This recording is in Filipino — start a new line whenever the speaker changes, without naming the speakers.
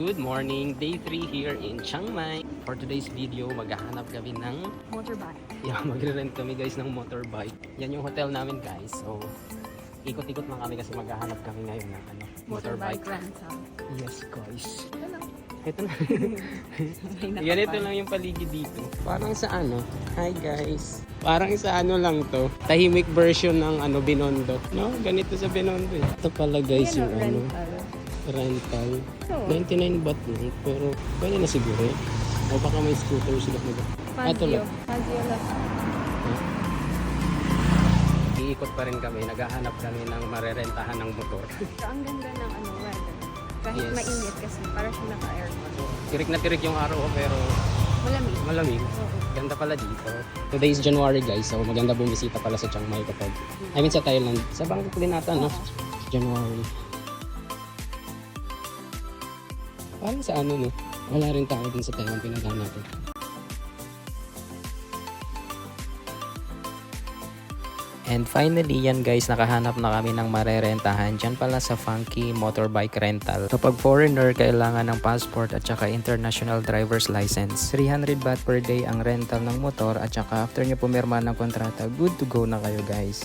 Good morning, day 3 here in Chiang Mai. For today's video, maghahanap kami ng
Motorbike.
magre-rent kami guys ng motorbike. Yan yung hotel namin guys. So, ikot-ikot lang kami kasi maghahanap kami ngayon ng
Motorbike rental.
Yes guys.
Ito lang.
Ito na.
May
Ganito lang yung paligid dito. Parang sa hi guys. Parang sa lang to. Tahimik version ng Binondo. No? Ganito sa Binondo eh. Ito pala guys yung
rental.
rental.
So,
99 baht lang, pero pwede na siguro. O baka may scooter sila mag
Fazio. Fazio lang.
Iikot pa rin kami, naghahanap kami ng marerentahan ng motor.
So, ang ganda ng weather. Kahit
Yes.
mainit kasi para siya naka-aircon.
Tirik na tirik yung araw pero
Malamig.
malamig.
Oo.
Ganda pala dito. Today is January guys, so maganda bumisita pala sa Chiang Mai kapag sa Thailand. Sa Bangkok din ata, no? January. Parang sa no? Wala rin tao din sa Thailand, pinaghan natin. And finally, yan guys, nakahanap na kami ng marerentahan dyan pala sa Funky Motorbike Rental. Kapag foreigner, kailangan ng passport at saka international driver's license. 300 baht per day ang rental ng motor at saka after nyo pumirma ng kontrata, good to go na kayo guys.